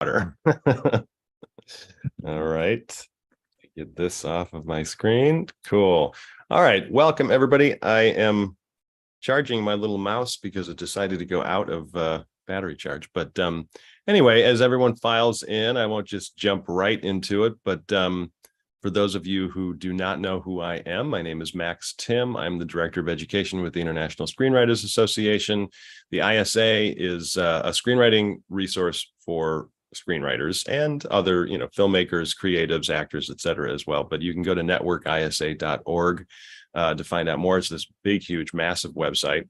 water. All right. Get this off of my screen. Cool. All right. Welcome, everybody. I am charging my little mouse because it decided to go out of battery charge. But anyway, as everyone files in, I won't just jump right into it. But for those of you who do not know who I am, my name is Max Timm. I'm the Director of Education with the International Screenwriters Association. The ISA is a screenwriting resource for screenwriters and other, filmmakers, creatives, actors, et cetera, as well. But you can go to networkisa.org to find out more. It's this big, huge, massive website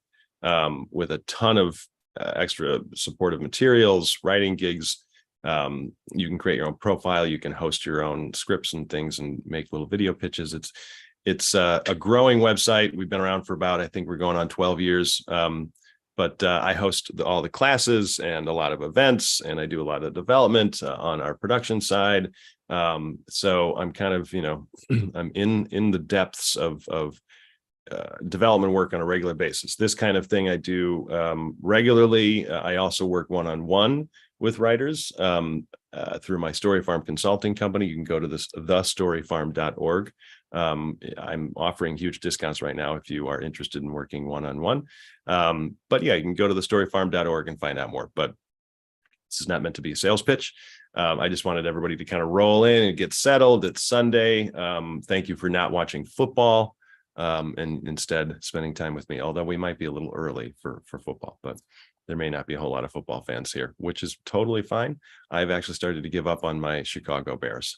with a ton of extra supportive materials, writing gigs. You can create your own profile. You can host your own scripts and things and make little video pitches. It's a growing website. We've been around for about, I think we're going on 12 years. But I host all the classes and a lot of events, and I do a lot of development on our production side. So I'm kind of, I'm in the depths of development work on a regular basis. This kind of thing I do regularly. I also work one-on-one with writers through my Story Farm consulting company. You can go to thestoryfarm.org. I'm offering huge discounts right now if you are interested in working one-on-one. But yeah, you can go to thestoryfarm.org and find out more. But this is not meant to be a sales pitch. I just wanted everybody to kind of roll in and get settled. It's Sunday. Thank you for not watching football and instead spending time with me, although we might be a little early for football, but there may not be a whole lot of football fans here, which is totally fine. I've actually started to give up on my Chicago Bears.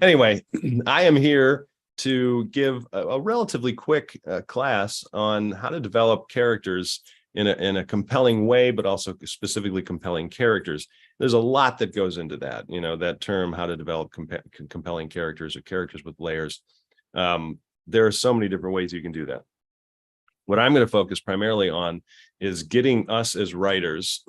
Anyway, I am here to give a relatively quick class on how to develop characters in a compelling way, but also specifically compelling characters. There's a lot that goes into that, that term, how to develop compelling characters or characters with layers. There are so many different ways you can do that. What I'm going to focus primarily on is getting us as writers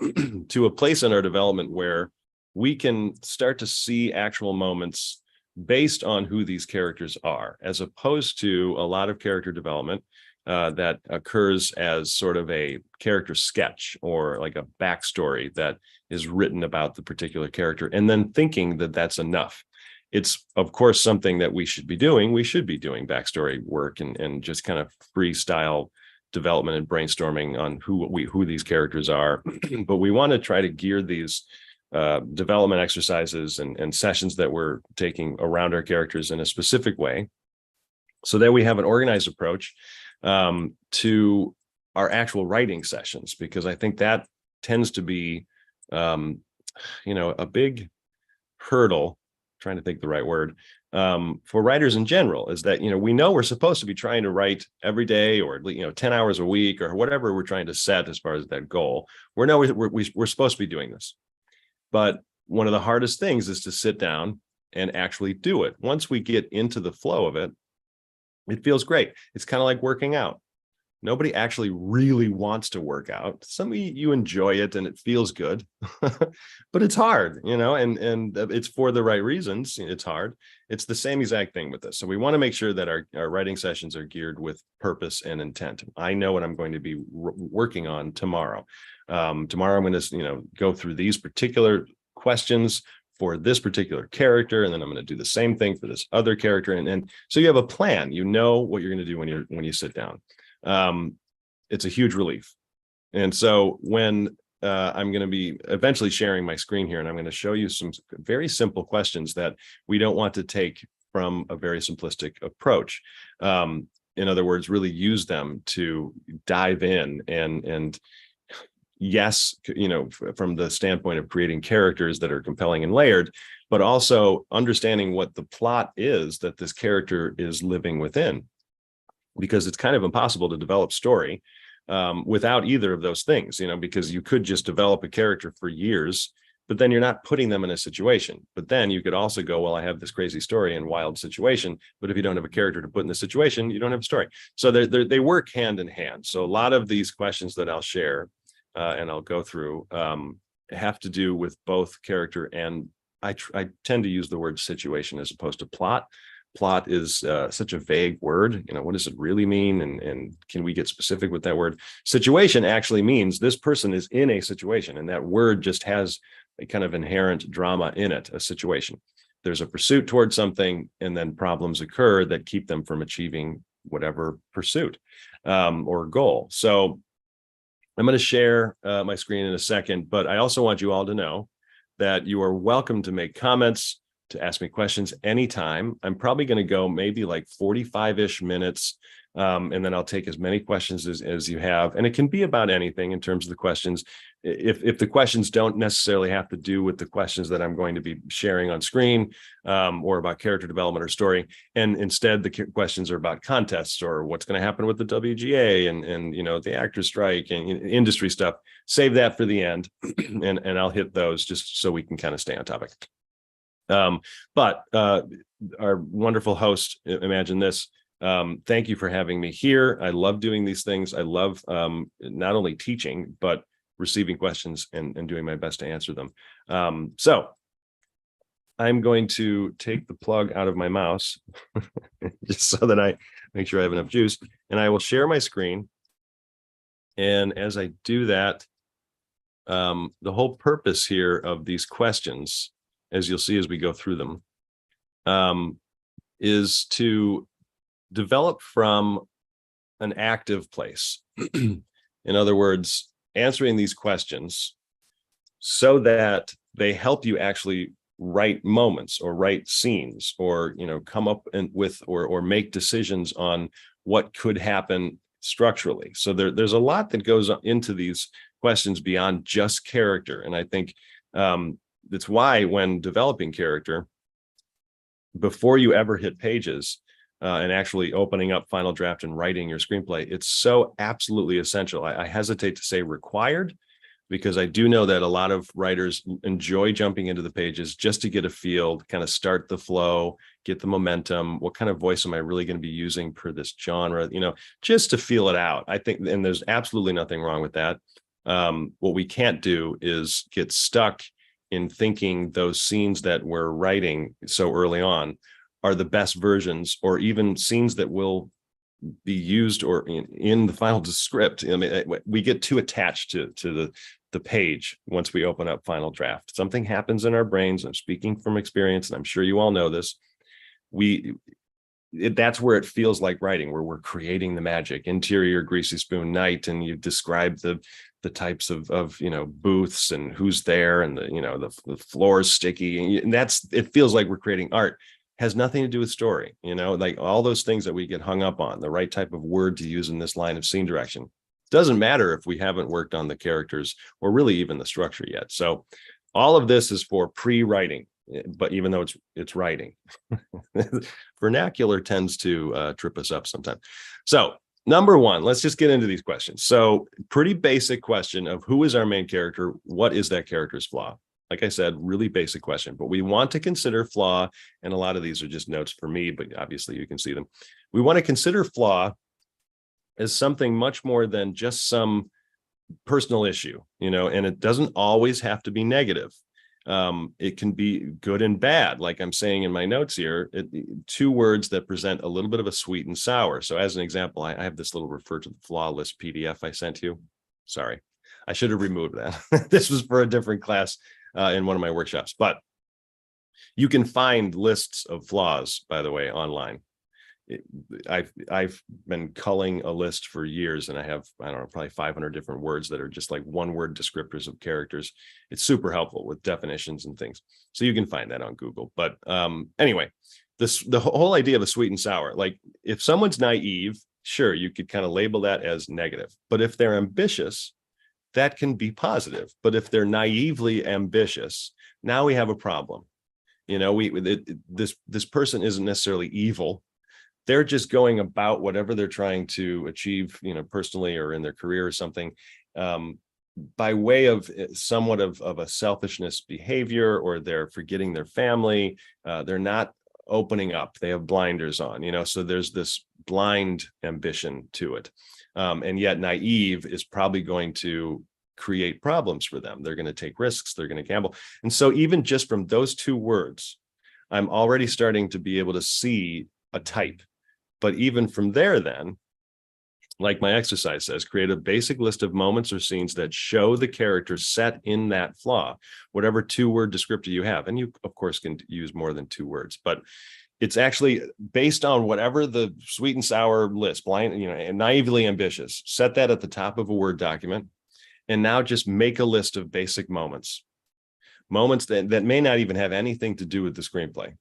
to a place in our development where we can start to see actual moments based on who these characters are, as opposed to a lot of character development that occurs as sort of a character sketch or like a backstory that is written about the particular character, and then thinking that that's enough. It's, of course, something that we should be doing. We should be doing backstory work and just kind of freestyle development and brainstorming on who these characters are. But we want to try to gear these development exercises and sessions that we're taking around our characters in a specific way so that we have an organized approach to our actual writing sessions, because I think that tends to be, a big hurdle, trying to think the right word, for writers in general, is that, we know we're supposed to be trying to write every day or, 10 hours a week or whatever we're trying to set as far as that goal. We're supposed to be doing this. But one of the hardest things is to sit down and actually do it. Once we get into the flow of it, it feels great. It's kind of like working out. Nobody actually really wants to work out. Some of you enjoy it and it feels good, but it's hard, and it's for the right reasons. It's hard. It's the same exact thing with this. So we want to make sure that our writing sessions are geared with purpose and intent. I know what I'm going to be working on tomorrow. Tomorrow I'm going to, go through these particular questions for this particular character, and then I'm going to do the same thing for this other character. And so you have a plan. You know what you're going to do when you sit down. It's a huge relief. And so when I'm going to be eventually sharing my screen here, and I'm going to show you some very simple questions that we don't want to take from a very simplistic approach. In other words, really use them to dive in and yes, from the standpoint of creating characters that are compelling and layered, but also understanding what the plot is that this character is living within. Because it's kind of impossible to develop story without either of those things, because you could just develop a character for years, but then you're not putting them in a situation. But then you could also go, well, I have this crazy story and wild situation, but if you don't have a character to put in the situation, you don't have a story. So they work hand in hand. So a lot of these questions that I'll share and I'll go through have to do with both character and I tend to use the word situation as opposed to plot. Plot is such a vague word. What does it really mean? And can we get specific with that word? Situation actually means this person is in a situation, and that word just has a kind of inherent drama in it, a situation. There's a pursuit towards something, and then problems occur that keep them from achieving whatever pursuit or goal. So I'm going to share my screen in a second, but I also want you all to know that you are welcome to make comments, to ask me questions anytime. I'm probably going to go maybe like 45-ish minutes, and then I'll take as many questions as you have. And it can be about anything in terms of the questions. If the questions don't necessarily have to do with the questions that I'm going to be sharing on screen, or about character development or story, and instead the questions are about contests or what's going to happen with the WGA and the actors strike and industry stuff, save that for the end, and I'll hit those just so we can kind of stay on topic. But our wonderful host, Imagine This, thank you for having me here. I love doing these things. I love not only teaching, but receiving questions and doing my best to answer them. So I'm going to take the plug out of my mouse just so that I make sure I have enough juice, and I will share my screen. And as I do that, the whole purpose here of these questions, as you'll see as we go through them, is to develop from an active place. In other words, answering these questions so that they help you actually write moments or write scenes, or come up with or make decisions on what could happen structurally. So there's a lot that goes into these questions beyond just character. And I think that's why when developing character, before you ever hit pages and actually opening up Final Draft and writing your screenplay, it's so absolutely essential. I hesitate to say required, because I do know that a lot of writers enjoy jumping into the pages just to get a feel, kind of start the flow, get the momentum. What kind of voice am I really going to be using per this genre? Just to feel it out. I think, and there's absolutely nothing wrong with that. What we can't do is get stuck in thinking those scenes that we're writing so early on are the best versions, or even scenes that will be used or in the final script. I mean, we get too attached to the page once we open up Final Draft. Something happens in our brains. I'm speaking from experience, and I'm sure you all know this. That's where it feels like writing, where we're creating the magic. Interior greasy spoon night, and you describe the types of booths and who's there, and the floor is sticky, and it feels like we're creating art. Has nothing to do with story, like all those things that we get hung up on, the right type of word to use in this line of scene direction. Doesn't matter if we haven't worked on the characters or really even the structure yet. So all of this is for pre-writing, but even though it's writing, vernacular tends to trip us up sometimes. So number one, let's just get into these questions. So pretty basic question of who is our main character? What is that character's flaw? Like I said, really basic question, but we want to consider flaw, and a lot of these are just notes for me, but obviously you can see them. We want to consider flaw as something much more than just some personal issue, and it doesn't always have to be negative. It can be good and bad. Like I'm saying in my notes here, two words that present a little bit of a sweet and sour. So as an example, I have this little refer to the flaw list PDF I sent you. Sorry, I should have removed that. This was for a different class in one of my workshops, but you can find lists of flaws, by the way, online. I've been culling a list for years, and I have, I don't know, probably 500 different words that are just like one word descriptors of characters. It's super helpful with definitions and things. So you can find that on Google. But anyway, the whole idea of a sweet and sour, like if someone's naive, sure, you could kind of label that as negative. But if they're ambitious, that can be positive. But if they're naively ambitious, now we have a problem. This person isn't necessarily evil. They're just going about whatever they're trying to achieve, personally or in their career or something, by way of somewhat of a selfishness behavior, or they're forgetting their family. They're not opening up. They have blinders on, so there's this blind ambition to it. And yet naive is probably going to create problems for them. They're going to take risks. They're going to gamble. And so even just from those two words, I'm already starting to be able to see a type. But even from there, then like my exercise says, create a basic list of moments or scenes that show the character set in that flaw, whatever 2-word descriptor you have. And you, of course, can use more than 2 words, but it's actually based on whatever the sweet and sour list, blind, and naively ambitious, set that at the top of a Word document. And now just make a list of basic moments that may not even have anything to do with the screenplay.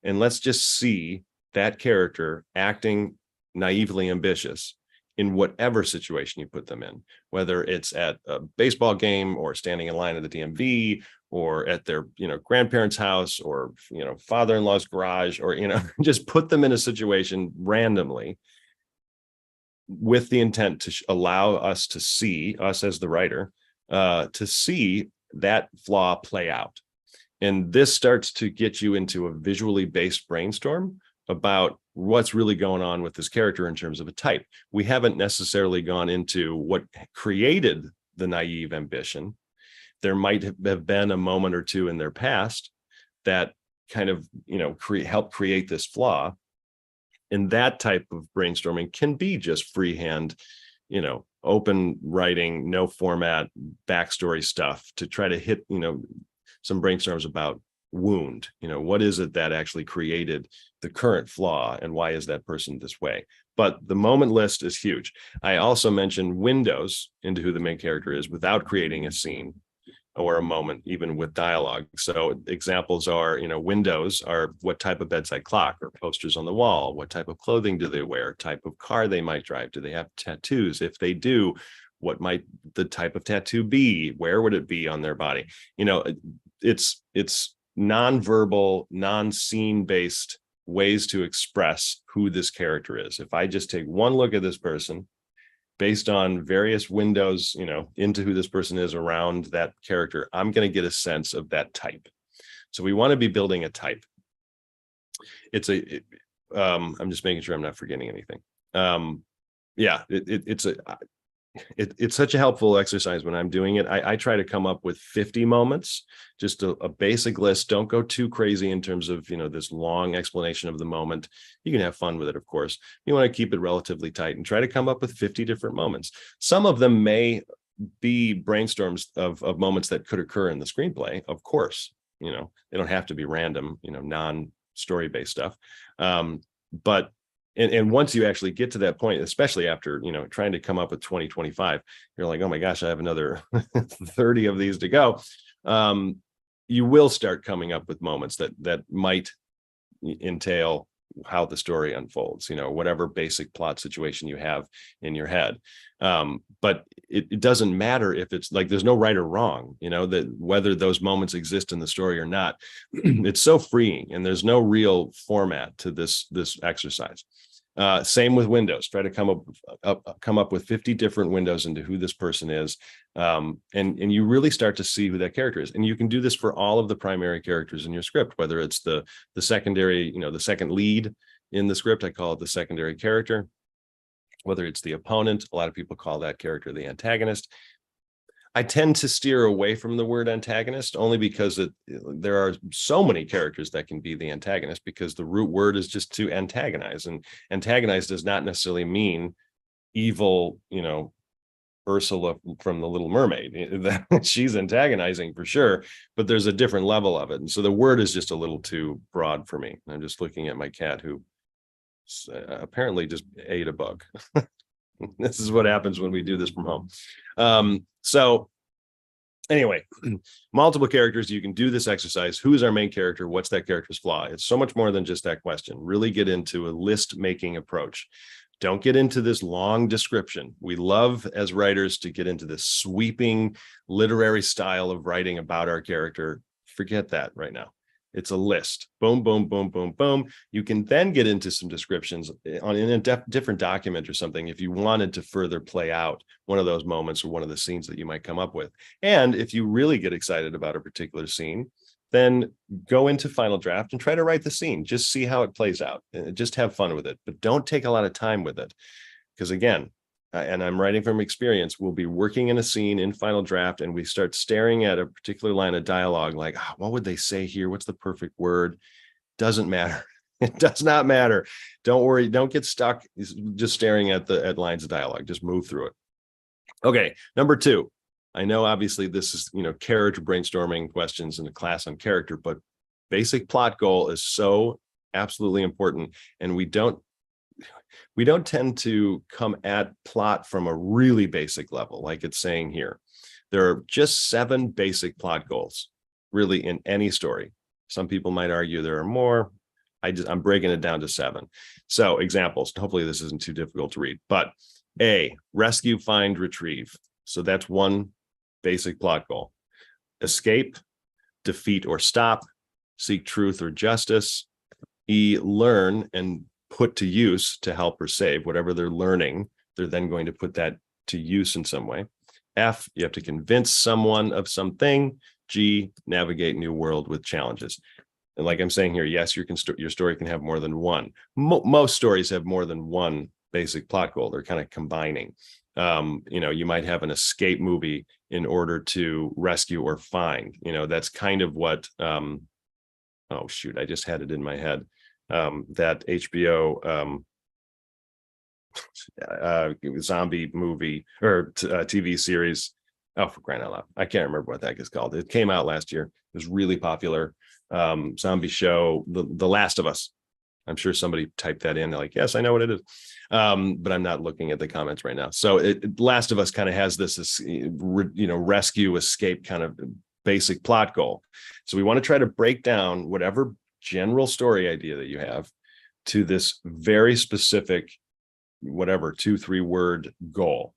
And let's just see that character acting naively ambitious in whatever situation you put them in, whether it's at a baseball game or standing in line at the DMV or at their, grandparents' house or, father-in-law's garage, or, just put them in a situation randomly with the intent to allow us to see, us as the writer, to see that flaw play out. And this starts to get you into a visually based brainstorm about what's really going on with this character in terms of a type. We haven't necessarily gone into what created the naive ambition. There might have been a moment or two in their past that kind of, help create this flaw. And that type of brainstorming can be just freehand, open writing, no format, backstory stuff to try to hit, some brainstorms about wound. What is it that actually created the current flaw and why is that person this way? But the moment list is huge. I also mentioned windows into who the main character is without creating a scene or a moment, even with dialogue. So examples are, windows are what type of bedside clock or posters on the wall, what type of clothing do they wear, type of car they might drive, do they have tattoos? If they do, what might the type of tattoo be? Where would it be on their body? It's non-verbal, non-scene based ways to express who this character is. If I just take one look at this person based on various windows, into who this person is around that character, I'm going to get a sense of that type. So we want to be building a type. I'm just making sure I'm not forgetting anything. It's such a helpful exercise when I'm doing it. I try to come up with 50 moments, just a basic list. Don't go too crazy in terms of, this long explanation of the moment. You can have fun with it, of course. You want to keep it relatively tight and try to come up with 50 different moments. Some of them may be brainstorms of moments that could occur in the screenplay, of course. They don't have to be random, non-story based stuff. But And once you actually get to that point, especially after, trying to come up with 20, 25, you're like, oh my gosh, I have another 30 of these to go. You will start coming up with moments that might entail how the story unfolds, whatever basic plot situation you have in your head. But it doesn't matter if it's like, there's no right or wrong, that whether those moments exist in the story or not. It's so freeing, and there's no real format to this exercise. Same with windows. Try to come up with 50 different windows into who this person is. And you really start to see who that character is. And you can do this for all of the primary characters in your script, whether it's the secondary, the second lead in the script. I call it the secondary character. Whether it's the opponent, a lot of people call that character the antagonist. I tend to steer away from the word antagonist only because there are so many characters that can be the antagonist, because the root word is just to antagonize, and antagonize does not necessarily mean evil, Ursula from The Little Mermaid. She's antagonizing for sure, but there's a different level of it. And so the word is just a little too broad for me. I'm just looking at my cat who apparently just ate a bug. This is what happens when we do this from home. So anyway, multiple characters, you can do this exercise. Who is our main character? What's that character's flaw? It's so much more than just that question. Really get into a list making approach. Don't get into this long description. We love as writers to get into this sweeping literary style of writing about our character. Forget that right now. It's a list. Boom, boom, boom, boom, boom. You can then get into some descriptions in a different document or something if you wanted to further play out one of those moments or one of the scenes that you might come up with. And if you really get excited about a particular scene, then go into Final Draft and try to write the scene. Just see how it plays out. Just have fun with it, but don't take a lot of time with it. Because again, and I'm writing from experience, we'll be working in a scene in Final Draft and we start staring at a particular line of dialogue like, what would they say here? What's the perfect word? Doesn't matter. It does not matter. Don't worry. Don't get stuck just staring at the lines of dialogue. Just move through it. Okay. Number 2. I know obviously this is, character brainstorming questions in a class on character, but basic plot goal is so absolutely important. And we don't tend to come at plot from a really basic level, like it's saying here. There are just 7 basic plot goals, really, in any story. Some people might argue there are more. I'm breaking it down to 7. So examples, hopefully this isn't too difficult to read, but A, rescue, find, retrieve. So that's one basic plot goal. Escape, defeat or stop, seek truth or justice. E, learn and put to use to help or save. Whatever they're learning, they're then going to put that to use in some way. F, you have to convince someone of something. G, navigate new world with challenges. And like I'm saying here, yes, your story can have more than one. Most stories have more than one basic plot goal. They're kind of combining. You might have an escape movie in order to rescue or find. That's kind of what. Oh shoot, I just had it in my head. That HBO zombie movie or TV series. Oh, for crying out loud. I can't remember what that is called. It came out last year. It was really popular. Zombie show, The Last of Us. I'm sure somebody typed that in. They're like, yes, I know what it is. But I'm not looking at the comments right now. So Last of Us kind of has this, rescue, escape kind of basic plot goal. So we want to try to break down whatever general story idea that you have to this very specific, 2-3 word goal.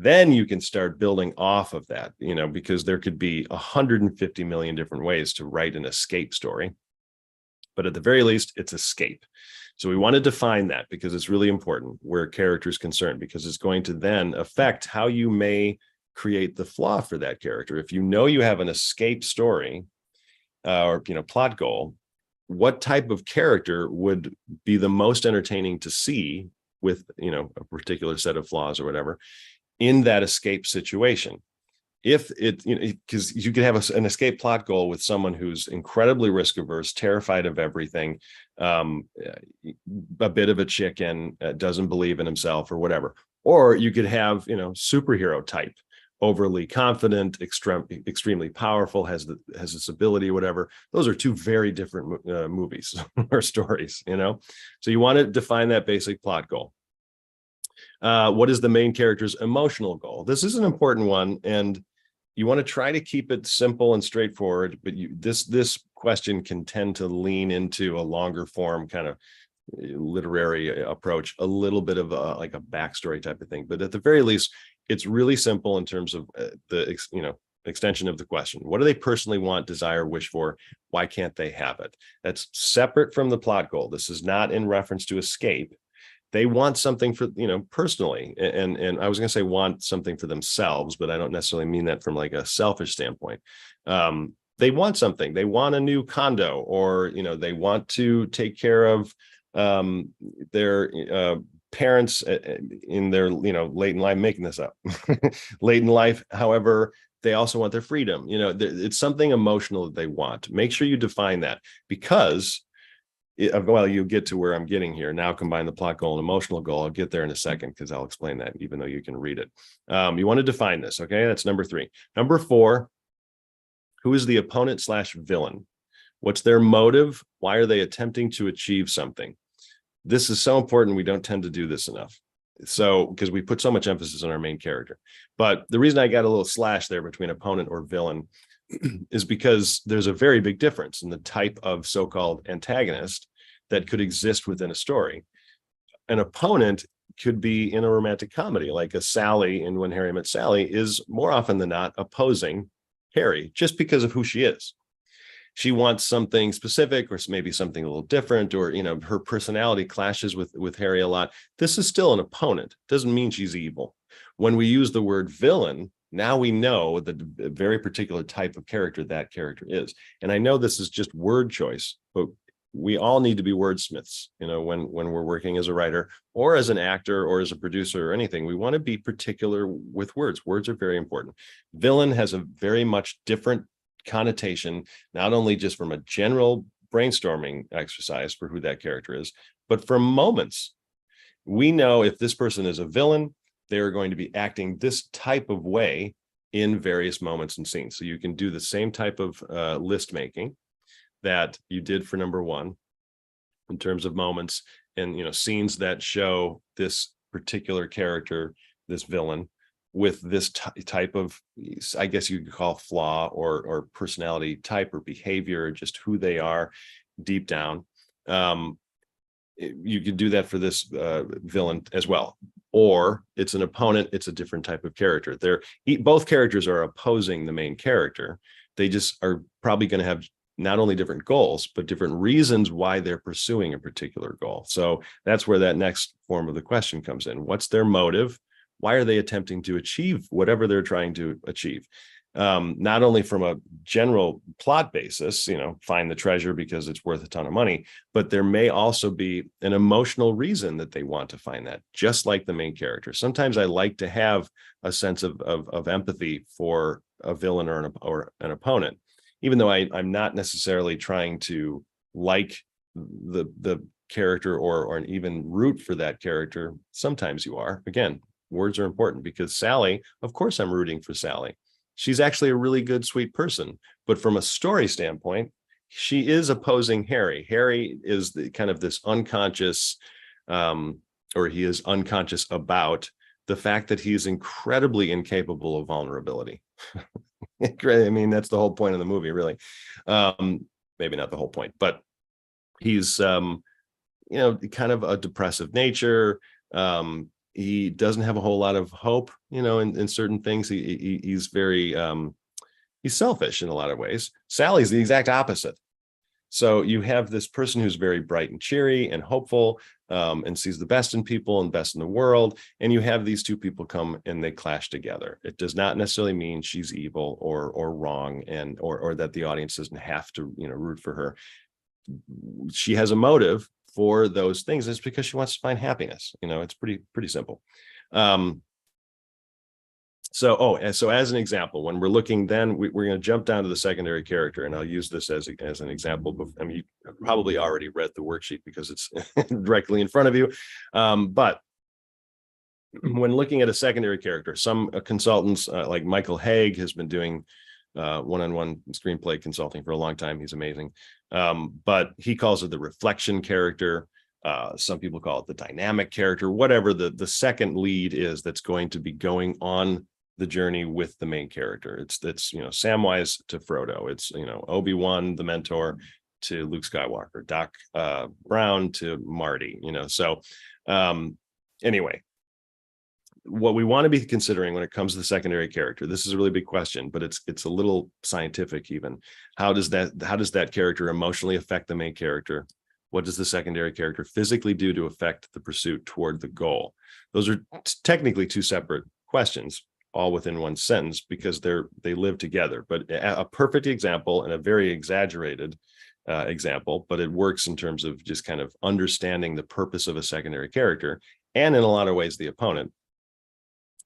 Then you can start building off of that, because there could be 150 million different ways to write an escape story. But at the very least, it's escape. So we want to define that because it's really important where character is concerned, because it's going to then affect how you may create the flaw for that character. If you have an escape story or plot goal, what type of character would be the most entertaining to see with a particular set of flaws or whatever in that escape situation? If it, because you could have an escape plot goal with someone who's incredibly risk averse, terrified of everything, a bit of a chicken, doesn't believe in himself or whatever. Or you could have, superhero type, overly confident, extremely powerful, has this ability, whatever. Those are 2 very different movies or stories, So you want to define that basic plot goal. What is the main character's emotional goal? This is an important one, and you want to try to keep it simple and straightforward, but this question can tend to lean into a longer form kind of literary approach, a little bit of like a backstory type of thing. But at the very least, it's really simple in terms of the extension of the question. What do they personally want, desire, wish for? Why can't they have it? That's separate from the plot goal. This is not in reference to escape. They want something for, personally. And I was going to say want something for themselves, but I don't necessarily mean that from like a selfish standpoint. They want something. They want a new condo, or, they want to take care of their parents in their, late in life, making this up, late in life. However, they also want their freedom. It's something emotional that they want. Make sure you define that, because you get to where I'm getting here. Now combine the plot goal and emotional goal. I'll get there in a second because I'll explain that, even though you can read it. You want to define this. Okay, that's number 3. Number 4, who is the opponent / villain? What's their motive? Why are they attempting to achieve something? This is so important. We don't tend to do this enough. So, because we put so much emphasis on our main character. But the reason I got a little slash there between opponent or villain is because there's a very big difference in the type of so-called antagonist that could exist within a story. An opponent could be in a romantic comedy, like a Sally in When Harry Met Sally is more often than not opposing Harry just because of who she is. She wants something specific, or maybe something a little different, or her personality clashes with Harry a lot. This is still an opponent. Doesn't mean she's evil. When we use the word villain, now we know the very particular type of character that character is. And I know this is just word choice, but we all need to be wordsmiths, when we're working as a writer or as an actor or as a producer or anything. We want to be particular with words. Words are very important. Villain has a very much different connotation, not only just from a general brainstorming exercise for who that character is. But for moments, we know if this person is a villain, they are going to be acting this type of way in various moments and scenes. So you can do the same type of list making that you did for number one in terms of moments and, you know, scenes that show this particular character, this villain, with this type of, I guess you could call flaw or personality type or behavior, just who they are deep down. You can do that for this villain as well. Or it's an opponent, it's a different type of character. Both characters are opposing the main character. They just are probably going to have not only different goals, but different reasons why they're pursuing a particular goal. So that's where that next form of the question comes in. What's their motive? Why are they attempting to achieve whatever they're trying to achieve? Not only from a general plot basis, you know, find the treasure because it's worth a ton of money, but there may also be an emotional reason that they want to find that, just like the main character. Sometimes I like to have a sense of empathy for a villain or an opponent, even though I'm not necessarily trying to like the character or even root for that character. Sometimes you are. Again, words are important, because Sally, of course I'm rooting for Sally. She's actually a really good, sweet person. But from a story standpoint, she is opposing Harry. Harry is the kind of this unconscious, or he is unconscious about the fact that he's incredibly incapable of vulnerability. I mean, that's the whole point of the movie, really. Maybe not the whole point, but he's, you know, kind of a depressive nature. He doesn't have a whole lot of hope, you know, in certain things. He's very, he's selfish in a lot of ways. Sally's the exact opposite. So you have this person who's very bright and cheery and hopeful, and sees the best in people and best in the world. And you have these two people come and they clash together. It does not necessarily mean she's evil or wrong, and or that the audience doesn't have to, you know, root for her. She has a motive for those things. It's because she wants to find happiness. You know, it's pretty simple. So as an example, when we're looking, then we're going to jump down to the secondary character, and I'll use this as an example. I mean, you probably already read the worksheet because it's directly in front of you. But when looking at a secondary character, some consultants like Michael Haig has been doing one-on-one screenplay consulting for a long time. He's amazing. But he calls it the reflection character. Some people call it the dynamic character, whatever the second lead is that's going to be going on the journey with the main character. It's you know, Samwise to Frodo. It's, you know, Obi-Wan, the mentor, to Luke Skywalker, Doc Brown to Marty, you know. So anyway, what we want to be considering when it comes to the secondary character, this is a really big question, but it's a little scientific even. How does that character emotionally affect the main character? What does the secondary character physically do to affect the pursuit toward the goal? Those are technically two separate questions, all within one sentence, because they live together. But a perfect example, and a very exaggerated example, but it works in terms of just kind of understanding the purpose of a secondary character, and in a lot of ways the opponent,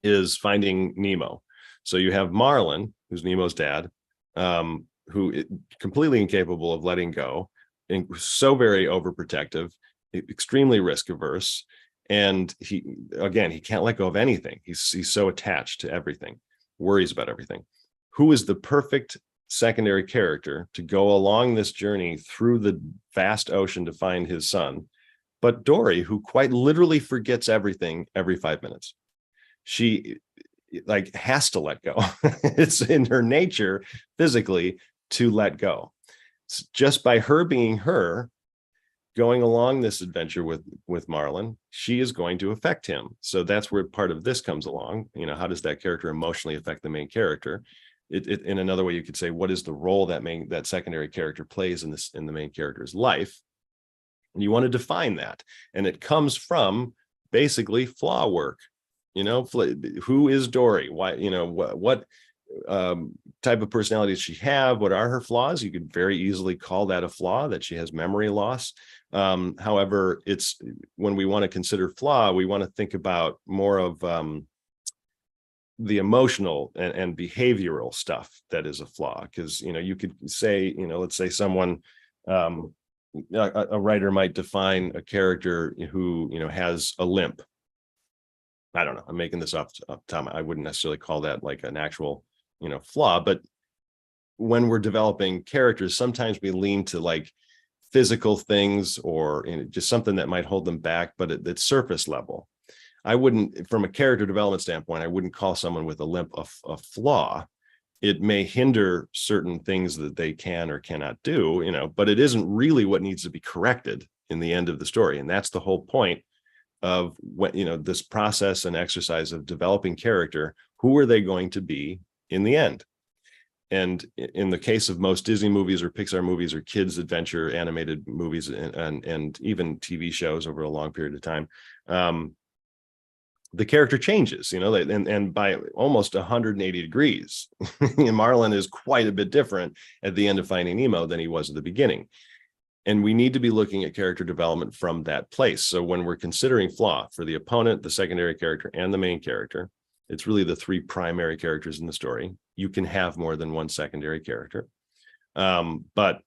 is Finding Nemo. So you have Marlin, who's Nemo's dad, who is completely incapable of letting go, and so very overprotective, extremely risk averse, and he can't let go of anything. He's so attached to everything, worries about everything. Who is the perfect secondary character to go along this journey through the vast ocean to find his son? But Dory, who quite literally forgets everything every 5 minutes. She like has to let go. It's in her nature physically to let go. Just by her being her, going along this adventure with Marlin, she is going to affect him. So that's where part of this comes along. You know, how does that character emotionally affect the main character? It in another way, you could say, what is the role that secondary character plays in the main character's life? And you want to define that. And it comes from basically flaw work. You know, who is Dory? Why, you know, what type of personality does she have? What are her flaws? You could very easily call that a flaw, that she has memory loss. However, it's when we want to consider flaw, we want to think about more of the emotional and behavioral stuff that is a flaw. Because, you know, you could say, you know, let's say someone A writer might define a character who, has a limp. I don't know. I'm making this up top. I wouldn't necessarily call that like an actual, flaw, but when we're developing characters, sometimes we lean to like physical things or just something that might hold them back, but at surface level. I wouldn't, from a character development standpoint, I wouldn't call someone with a limp a flaw. It may hinder certain things that they can or cannot do, but it isn't really what needs to be corrected in the end of the story. And that's the whole point of what, this process and exercise of developing character. Who are they going to be in the end? And in the case of most Disney movies or Pixar movies or kids adventure animated movies and even TV shows over a long period of time, the character changes, and by almost 180 degrees. Marlin is quite a bit different at the end of Finding Nemo than he was at the beginning. And we need to be looking at character development from that place. So when we're considering flaw for the opponent, the secondary character, and the main character, it's really the three primary characters in the story. You can have more than one secondary character. But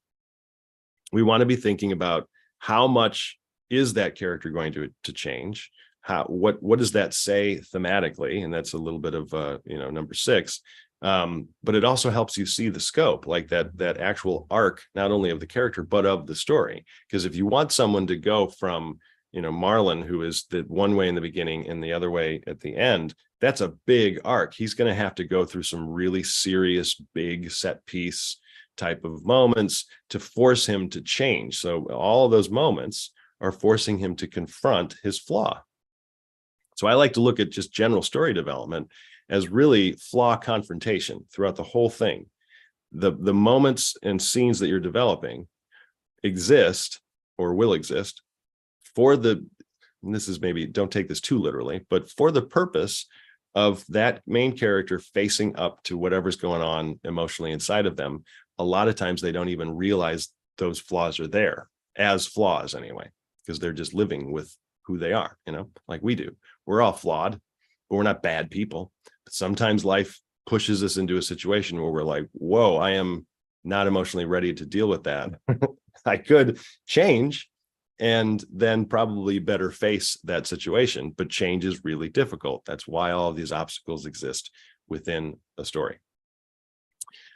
we want to be thinking about how much is that character going to change? What does that say thematically? And that's a little bit of number 6. But it also helps you see the scope, like that actual arc, not only of the character, but of the story. Because if you want someone to go from, Marlin, who is the one way in the beginning and the other way at the end, that's a big arc. He's going to have to go through some really serious, big set piece type of moments to force him to change. So all of those moments are forcing him to confront his flaw. So I like to look at just general story development as really flaw confrontation throughout the whole thing. The moments and scenes that you're developing exist or will exist for and this is maybe, don't take this too literally, but for the purpose of that main character facing up to whatever's going on emotionally inside of them. A lot of times they don't even realize those flaws are there as flaws anyway, because they're just living with who they are, like we do. We're all flawed, but we're not bad people. But sometimes life pushes us into a situation where we're like, whoa, I am not emotionally ready to deal with that. I could change and then probably better face that situation, but change is really difficult. That's why all of these obstacles exist within a story.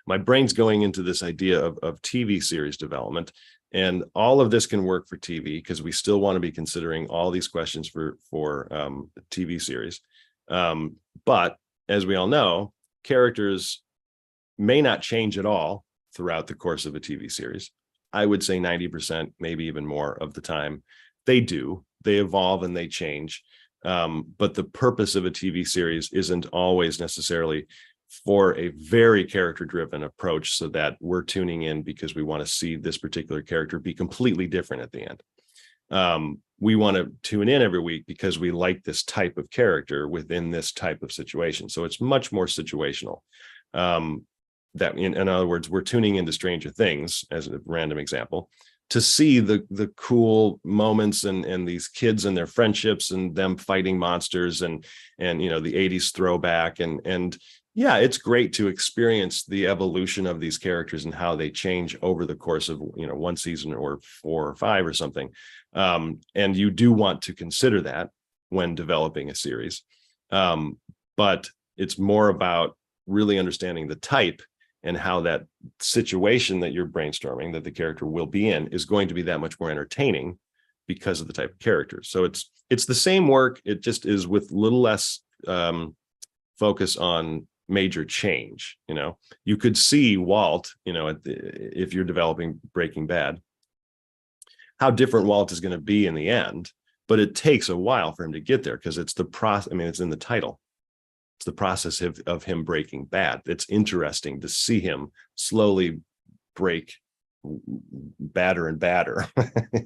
My brain's going into this idea of TV series development, and all of this can work for TV because we still want to be considering all these questions for TV series. But as we all know, characters may not change at all throughout the course of a TV series. I would say 90%, maybe even more of the time, they do. They evolve and they change. But the purpose of a TV series isn't always necessarily for a very character-driven approach so that we're tuning in because we want to see this particular character be completely different at the end. We want to tune in every week because we like this type of character within this type of situation. So it's much more situational. That in other words, we're tuning into Stranger Things as a random example to see the cool moments and these kids and their friendships and them fighting monsters and the 80s throwback and yeah, it's great to experience the evolution of these characters and how they change over the course of one season or 4 or 5 or something. And you do want to consider that when developing a series. But it's more about really understanding the type and how that situation that you're brainstorming that the character will be in is going to be that much more entertaining because of the type of character. So it's the same work. It just is with a little less focus on major change. You could see Walt, if you're developing Breaking Bad, how different Walt is going to be in the end, but it takes a while for him to get there because it's the process. I mean, it's in the title. It's the process of him breaking bad. It's interesting to see him slowly break badder and badder.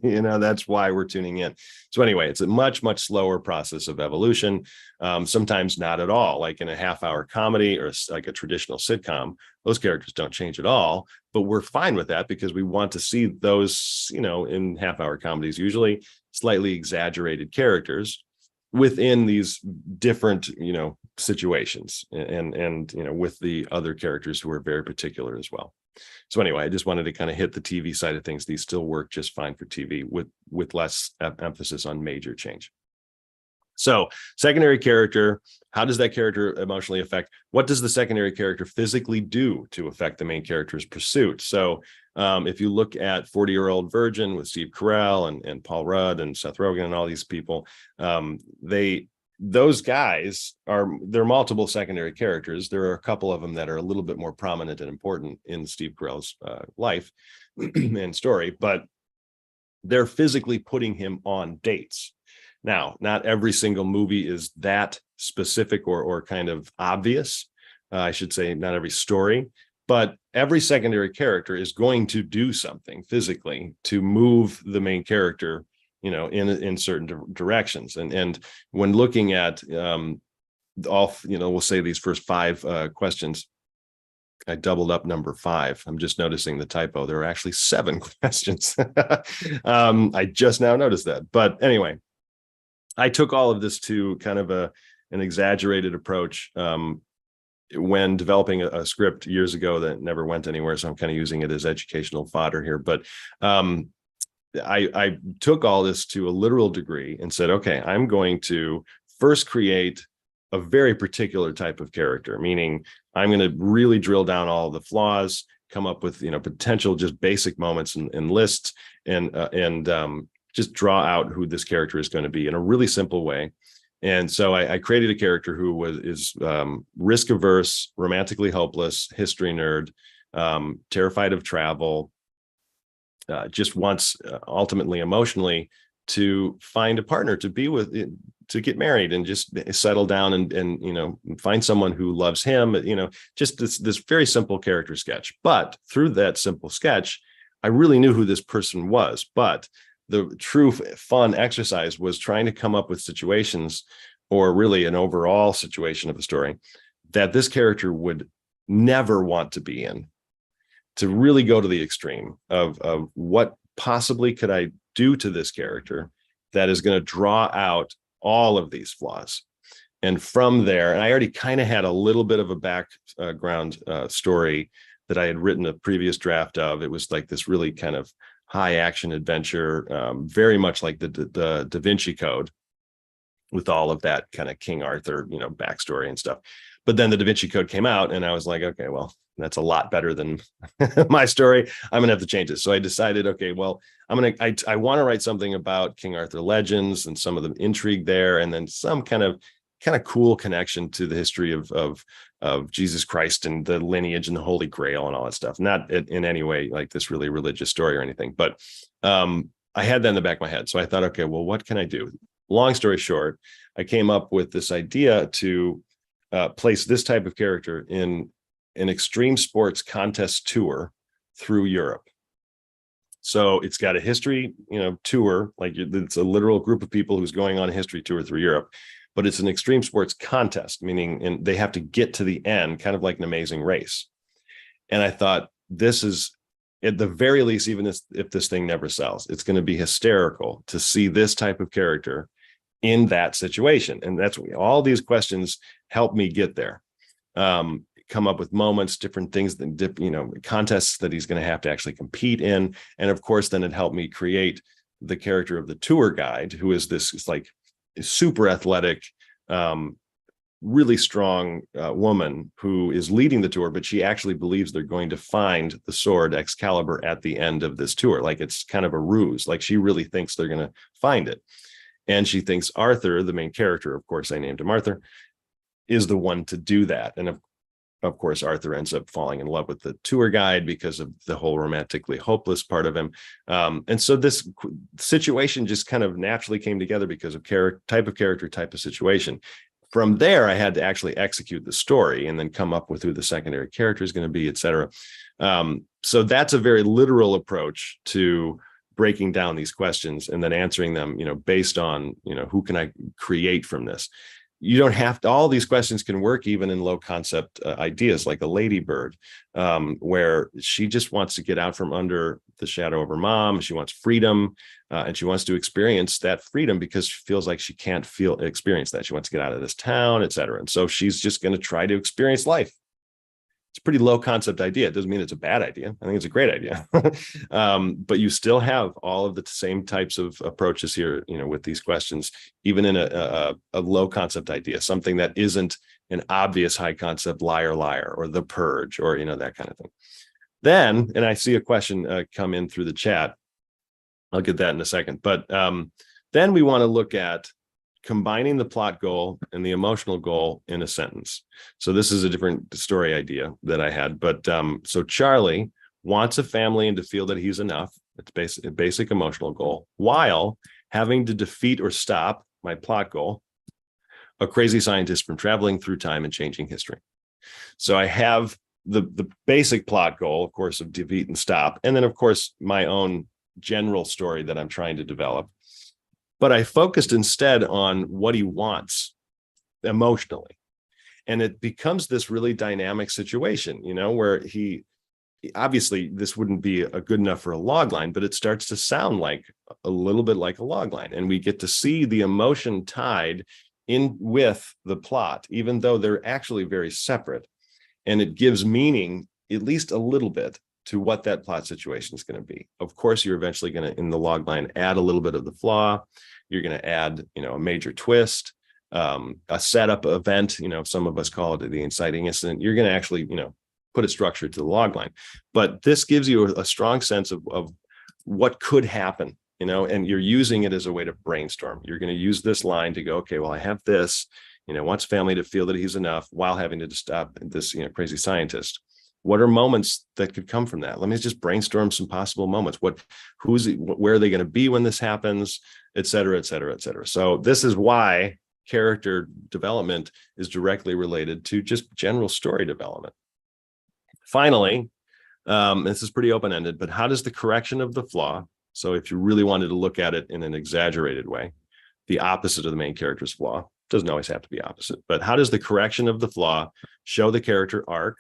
That's why we're tuning in. So anyway, it's a much, much slower process of evolution. Sometimes not at all. Like in a half-hour comedy or like a traditional sitcom, those characters don't change at all, but we're fine with that because we want to see those, in half-hour comedies, usually slightly exaggerated characters within these different, situations, and with the other characters who are very particular as well. So anyway, I just wanted to kind of hit the TV side of things. These still work just fine for TV with less emphasis on major change. So secondary character, how does that character emotionally affect? What does the secondary character physically do to affect the main character's pursuit? So if you look at 40-Year-Old Virgin with Steve Carell and Paul Rudd and Seth Rogen and all these people, those guys they're multiple secondary characters. There are a couple of them that are a little bit more prominent and important in Steve Carell's life and story, but they're physically putting him on dates. Now, not every single movie is that specific or kind of obvious. I should say not every story, but every secondary character is going to do something physically to move the main character, in certain directions. And when looking at we'll say these first 5 questions, I doubled up number 5. I'm just noticing the typo. There are actually 7 questions. I just now noticed that. But anyway, I took all of this to kind of an exaggerated approach when developing a script years ago that never went anywhere. So I'm kind of using it as educational fodder here. But I took all this to a literal degree and said, okay, I'm going to first create a very particular type of character, meaning I'm going to really drill down all the flaws, come up with potential just basic moments and lists, and just draw out who this character is going to be in a really simple way. And so I created a character who is risk averse, romantically hopeless, history nerd, terrified of travel, just wants ultimately emotionally to find a partner to be with, to get married and just settle down and find someone who loves him, just this very simple character sketch. But through that simple sketch, I really knew who this person was. But the true fun exercise was trying to come up with situations, or really an overall situation of the story, that this character would never want to be in, to really go to the extreme of what possibly could I do to this character that is going to draw out all of these flaws. And from there, and I already kind of had a little bit of a background story that I had written a previous draft of. It was like this really kind of high action adventure, very much like the Da Vinci Code, with all of that kind of King Arthur, backstory and stuff. But then the Da Vinci Code came out and I was like, okay, well, that's a lot better than my story. I'm gonna have to change it. So I decided, okay, well, I want to write something about King Arthur legends and some of the intrigue there, and then some kind of cool connection to the history of Jesus Christ and the lineage and the Holy Grail and all that stuff. Not in any way like this really religious story or anything, but I had that in the back of my head. So I thought, okay, well, what can I do? Long story short, I came up with this idea to place this type of character in an extreme sports contest tour through Europe. So it's got a history, tour, like it's a literal group of people who's going on a history tour through Europe, but it's an extreme sports contest, meaning they have to get to the end, kind of like an Amazing Race. And I thought, this is, at the very least, even if this thing never sells, it's going to be hysterical to see this type of character in that situation. And that's what all these questions help me get there. Come up with moments, different things, contests that he's going to have to actually compete in. And of course, then it helped me create the character of the tour guide, who is this like super athletic, really strong woman who is leading the tour, but she actually believes they're going to find the sword Excalibur at the end of this tour. Like it's kind of a ruse. Like she really thinks they're going to find it. And she thinks Arthur, the main character, of course, I named him Arthur, is the one to do that. And of course, Arthur ends up falling in love with the tour guide because of the whole romantically hopeless part of him. And so this situation just kind of naturally came together because of type of character, type of situation. From there, I had to actually execute the story and then come up with who the secondary character is going to be, et cetera. So that's a very literal approach to breaking down these questions and then answering them, based on, who can I create from this? you don't have to, all these questions can work even in low concept ideas like a ladybird, where she just wants to get out from under the shadow of her mom. She wants freedom, and she wants to experience that freedom because she feels like she can't experience that. She wants to get out of this town, et cetera. And so she's just going to try to experience life. It's a pretty low concept idea. It doesn't mean it's a bad idea. I think it's a great idea. But you still have all of the same types of approaches here, with these questions, even in a low concept idea, something that isn't an obvious high concept liar, or The Purge, or, that kind of thing. Then, and I see a question come in through the chat. I'll get that in a second. But then we want to look at combining the plot goal and the emotional goal in a sentence. So this is a different story idea that I had. But so Charlie wants a family and to feel that he's enough. It's a basic emotional goal, while having to defeat or stop, my plot goal, a crazy scientist from traveling through time and changing history. So I have the basic plot goal, of course, of defeat and stop. And then, of course, my own general story that I'm trying to develop. But I focused instead on what he wants emotionally. And it becomes this really dynamic situation, where he obviously this wouldn't be a good enough for a log line, but it starts to sound like a little bit like a log line. And we get to see the emotion tied in with the plot, even though they're actually very separate. And it gives meaning, at least a little bit, to what that plot situation is going to be. Of course, you're eventually going to, in the log line, add a little bit of the flaw. You're going to add, a major twist, a setup event. Some of us call it the inciting incident. You're going to actually, put a structure to the log line. But this gives you a strong sense of what could happen, and you're using it as a way to brainstorm. You're going to use this line to go, okay, well, I have this, wants family to feel that he's enough while having to stop this, crazy scientist. What are moments that could come from that? Let me just brainstorm some possible moments. Where are they going to be when this happens, et cetera, et cetera, et cetera. So this is why character development is directly related to just general story development. Finally, this is pretty open-ended, but how does the correction of the flaw, so if you really wanted to look at it in an exaggerated way, the opposite of the main character's flaw, doesn't always have to be opposite, but how does the correction of the flaw show the character arc?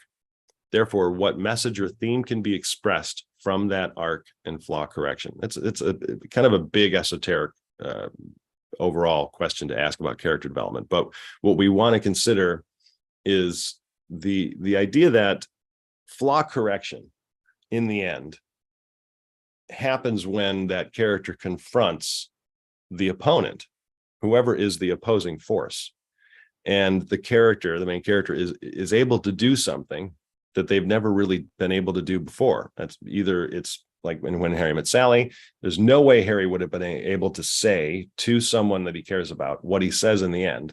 Therefore, what message or theme can be expressed from that arc and flaw correction? It's a kind of a big esoteric overall question to ask about character development. But what we want to consider is the idea that flaw correction, in the end, happens when that character confronts the opponent, whoever is the opposing force, and the main character, is able to do something that they've never really been able to do before. That's either, it's like when Harry met Sally, there's no way Harry would have been able to say to someone that he cares about what he says in the end,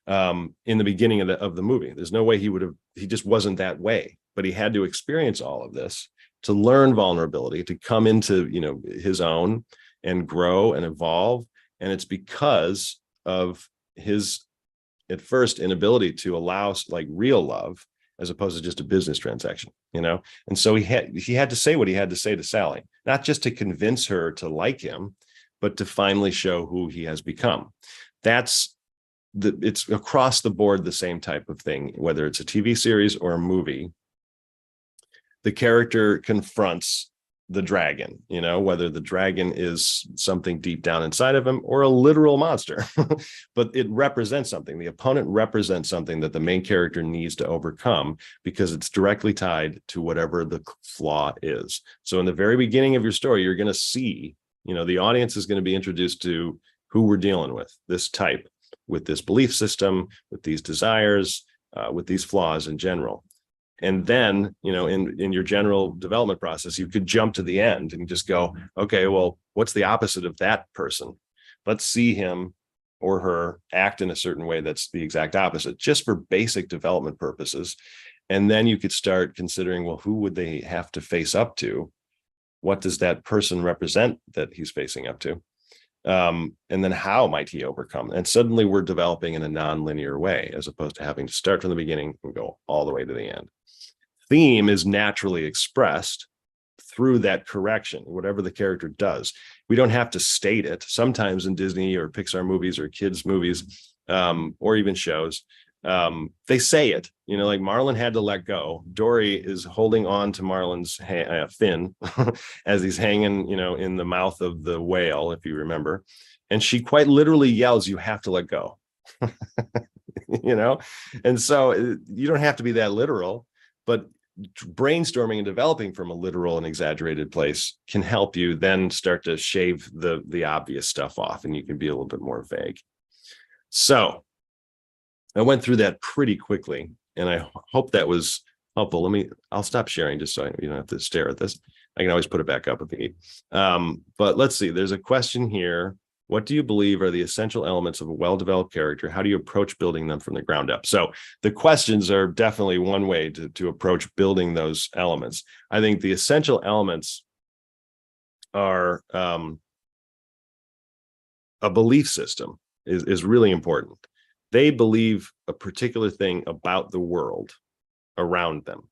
in the beginning of the movie. There's no way he just wasn't that way, but he had to experience all of this to learn vulnerability, to come into, his own and grow and evolve. And it's because of his, at first, inability to allow like real love, as opposed to just a business transaction, and so he had to say what he had to say to Sally, not just to convince her to like him, but to finally show who he has become. It's across the board the same type of thing, whether it's a TV series or a movie. The character confronts the dragon, whether the dragon is something deep down inside of him or a literal monster, but it represents something. The opponent represents something that the main character needs to overcome because it's directly tied to whatever the flaw is. So in the very beginning of your story, you're going to see, the audience is going to be introduced to who we're dealing with, this type, with this belief system, with these desires, with these flaws in general. And then, in your general development process, you could jump to the end and just go, okay, well, what's the opposite of that person? Let's see him or her act in a certain way that's the exact opposite, just for basic development purposes. And then you could start considering, well, who would they have to face up to? What does that person represent that he's facing up to? And then how might he overcome? And suddenly we're developing in a non-linear way, as opposed to having to start from the beginning and go all the way to the end. Theme is naturally expressed through that correction, whatever the character does. We don't have to state it. Sometimes in Disney or Pixar movies or kids movies, or even shows, they say it, like Marlin had to let go. Dory is holding on to Marlin's fin as he's hanging, in the mouth of the whale, if you remember. And she quite literally yells, "You have to let go." And so you don't have to be that literal, but brainstorming and developing from a literal and exaggerated place can help you then start to shave the obvious stuff off, and you can be a little bit more vague. So I went through that pretty quickly, and I hope that was helpful. I'll stop sharing just so you don't have to stare at this. I can always put it back up if you need. But let's see, there's a question here. What do you believe are the essential elements of a well-developed character? How do you approach building them from the ground up? So the questions are definitely one way to approach building those elements. I think the essential elements are a belief system is really important. They believe a particular thing about the world around them,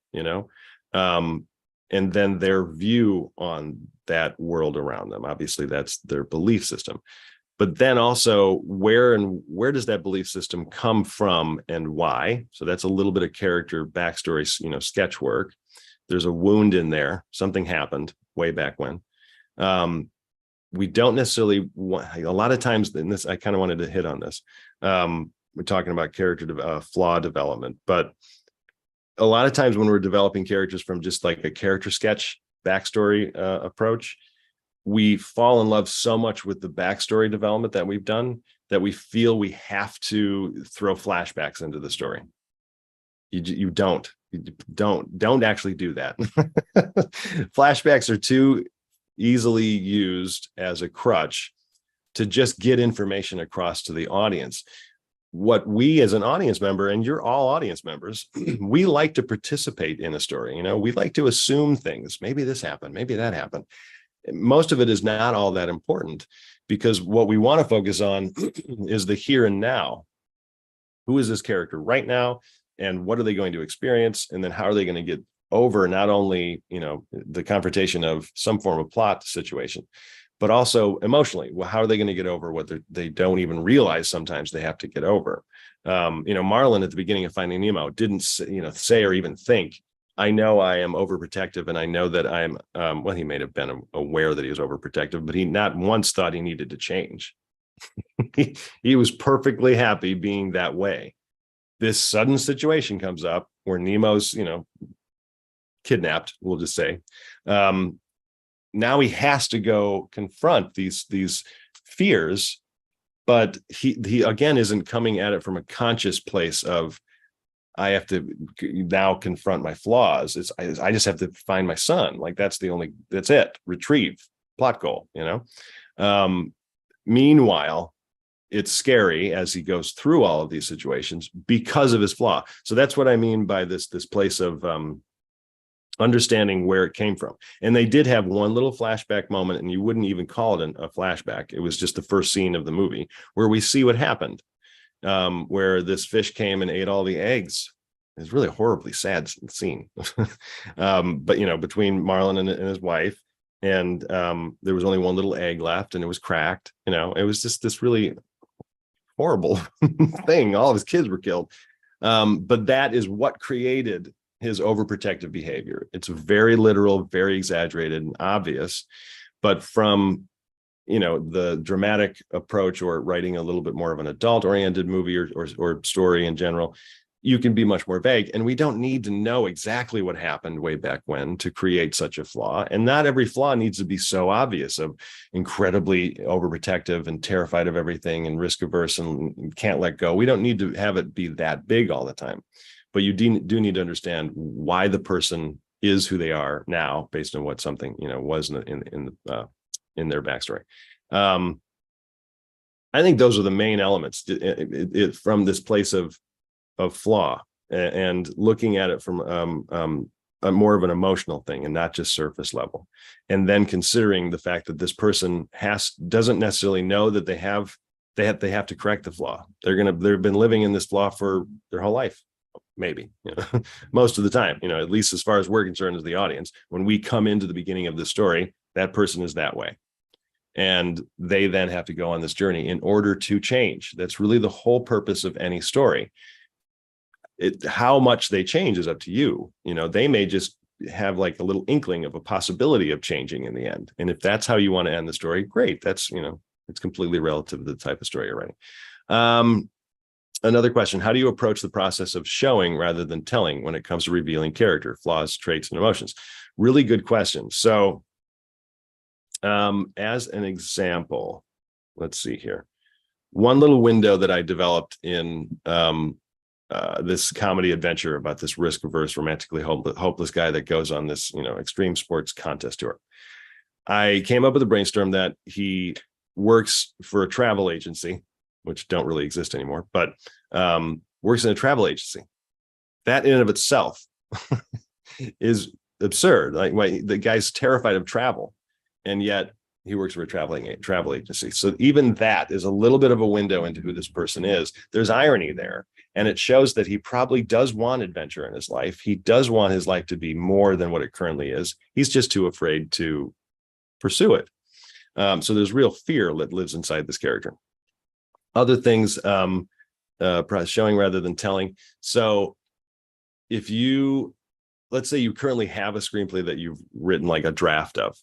and then their view on that world around them. Obviously, that's their belief system. But then also, where does that belief system come from and why? So that's a little bit of character backstory, sketch work. There's a wound in there. Something happened way back when. We don't necessarily want, a lot of times in this, I kind of wanted to hit on this. We're talking about character flaw development, but a lot of times when we're developing characters from just like a character sketch backstory approach, we fall in love so much with the backstory development that we've done that we feel we have to throw flashbacks into the story. You don't actually do that. Flashbacks are too easily used as a crutch to just get information across to the audience. What we as an audience member, and you're all audience members, we like to participate in a story. We like to assume things. Maybe this happened, maybe that happened. Most of it is not all that important, because what we want to focus on is the here and now. Who is this character right now, and what are they going to experience, and then how are they going to get over not only the confrontation of some form of plot situation, but also emotionally. Well, how are they going to get over what they don't even realize sometimes they have to get over? Marlin at the beginning of Finding Nemo didn't say or even think, I know I am overprotective, and I know that I'm, well, he may have been aware that he was overprotective, but he not once thought he needed to change. He was perfectly happy being that way. This sudden situation comes up where Nemo's, kidnapped, we'll just say. Now he has to go confront these fears, but he again isn't coming at it from a conscious place of, I have to now confront my flaws. I just have to find my son. Like that's it. Retrieve, plot goal, Meanwhile, it's scary as he goes through all of these situations because of his flaw. So that's what I mean by this place of understanding where it came from. And they did have one little flashback moment, and you wouldn't even call it a flashback. It was just the first scene of the movie where we see what happened. Where this fish came and ate all the eggs. It's really a horribly sad scene. But between Marlin and his wife, and there was only one little egg left, and it was cracked. It was just this really horrible thing. All of his kids were killed. But that is what created his overprotective behavior. It's very literal, very exaggerated and obvious, but from the dramatic approach, or writing a little bit more of an adult-oriented movie or story in general, you can be much more vague. And we don't need to know exactly what happened way back when to create such a flaw. And not every flaw needs to be so obvious, of incredibly overprotective and terrified of everything and risk averse and can't let go. We don't need to have it be that big all the time. But you do need to understand why the person is who they are now based on what something was in their backstory. I think those are the main elements from this place of flaw, and looking at it from a more of an emotional thing and not just surface level, and then considering the fact that this person doesn't necessarily know that they have to correct the flaw. They've been living in this flaw for their whole life. Maybe, most of the time, at least as far as we're concerned as the audience, when we come into the beginning of the story, that person is that way. And they then have to go on this journey in order to change. That's really the whole purpose of any story. How much they change is up to you. They may just have like a little inkling of a possibility of changing in the end. And if that's how you want to end the story, great. That's, it's completely relative to the type of story you're writing. Another question, how do you approach the process of showing rather than telling when it comes to revealing character, flaws, traits, and emotions? Really good question. So as an example, let's see here. One little window that I developed in this comedy adventure about this risk-averse, romantically hopeless guy that goes on this, extreme sports contest tour. I came up with a brainstorm that he works for a travel agency, which don't really exist anymore, but works in a travel agency. That in and of itself is absurd. Like, the guy's terrified of travel, and yet he works for a travel agency. So even that is a little bit of a window into who this person is. There's irony there. And it shows that he probably does want adventure in his life. He does want his life to be more than what it currently is. He's just too afraid to pursue it. So there's real fear that lives inside this character. Other things, showing rather than telling. So if let's say you currently have a screenplay that you've written like a draft of,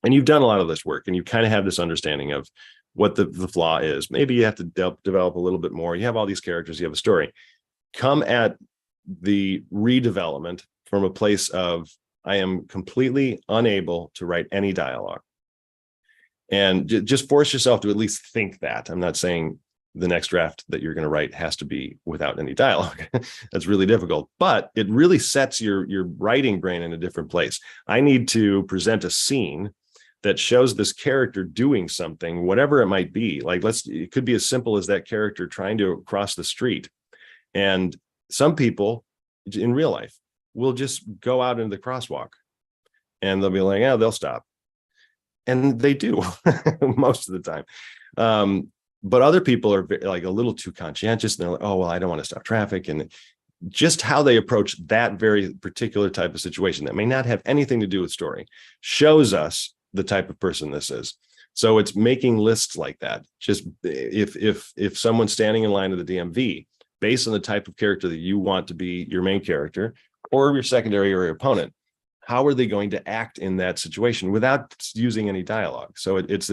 and you've done a lot of this work, and you kind of have this understanding of what the flaw is. Maybe you have to develop a little bit more. You have all these characters, you have a story. Come at the redevelopment from a place of, I am completely unable to write any dialogue. And just force yourself to at least think that. I'm not saying the next draft that you're going to write has to be without any dialogue. That's really difficult, but it really sets your writing brain in a different place. I need to present a scene that shows this character doing something, whatever it might be. Like, it could be as simple as that character trying to cross the street. And some people in real life will just go out into the crosswalk and they'll be like, yeah, they'll stop. And they do most of the time. But other people are like a little too conscientious. And they're like, oh, well, I don't want to stop traffic. And just how they approach that very particular type of situation that may not have anything to do with story shows us the type of person this is. So it's making lists like that. Just if someone's standing in line at the DMV, based on the type of character that you want to be your main character or your secondary or your opponent, how are they going to act in that situation without using any dialogue? So it's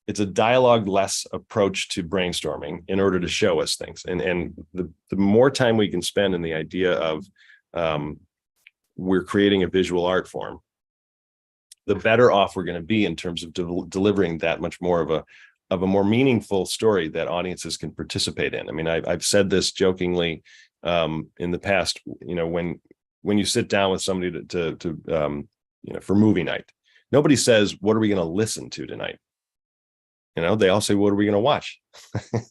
a dialogue-less approach to brainstorming in order to show us things. And the more time we can spend in the idea of we're creating a visual art form, the better off we're going to be in terms of delivering that much more of a more meaningful story that audiences can participate in. I mean, I've said this jokingly in the past. When you sit down with somebody for movie night, nobody says, "What are we going to listen to tonight?" They all say, "What are we going to watch?"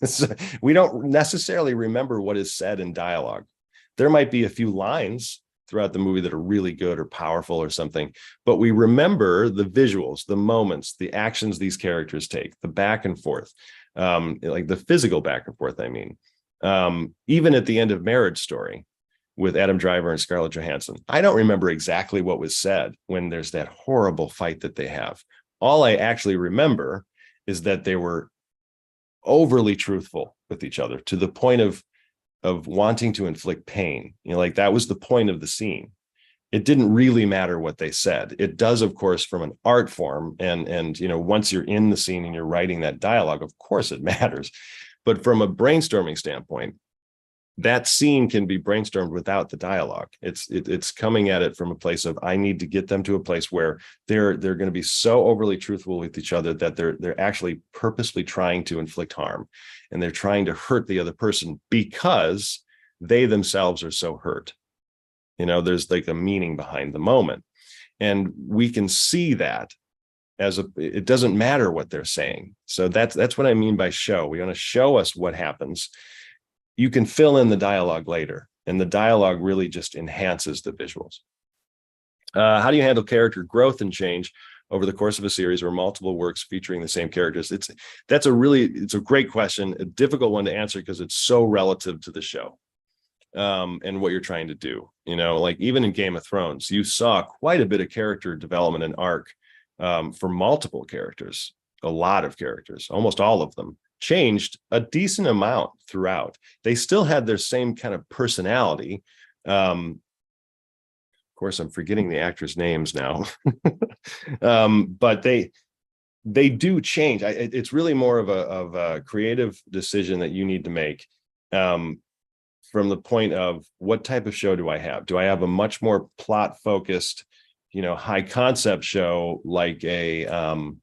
So we don't necessarily remember what is said in dialogue. There might be a few lines throughout the movie that are really good or powerful or something, but we remember the visuals, the moments, the actions these characters take, the back and forth, like the physical back and forth. I mean, even at the end of Marriage Story with Adam Driver and Scarlett Johansson, I don't remember exactly what was said when there's that horrible fight that they have. All I actually remember is that they were overly truthful with each other to the point of wanting to inflict pain. Like that was the point of the scene. It didn't really matter what they said. It does, of course, from an art form. And once you're in the scene and you're writing that dialogue, of course it matters. But from a brainstorming standpoint, that scene can be brainstormed without the dialogue. It's coming at it from a place of, I need to get them to a place where they're going to be so overly truthful with each other that they're actually purposely trying to inflict harm, and they're trying to hurt the other person because they themselves are so hurt. There's like a meaning behind the moment, and we can see that it doesn't matter what they're saying. So that's what I mean by show. We want to show us what happens. You can fill in the dialogue later, and the dialogue really just enhances the visuals. How do you handle character growth and change over the course of a series or multiple works featuring the same characters? It's a great question, a difficult one to answer because it's so relative to the show and what you're trying to do. Like even in Game of Thrones, you saw quite a bit of character development and arc for multiple characters, a lot of characters, almost all of them, changed a decent amount throughout. They still had their same kind of personality. Of course, I'm forgetting the actors' names now, but they do change. It's really more of a creative decision that you need to make, from the point of what type of show do I have? Do I have a much more plot focused, high concept show like a, oh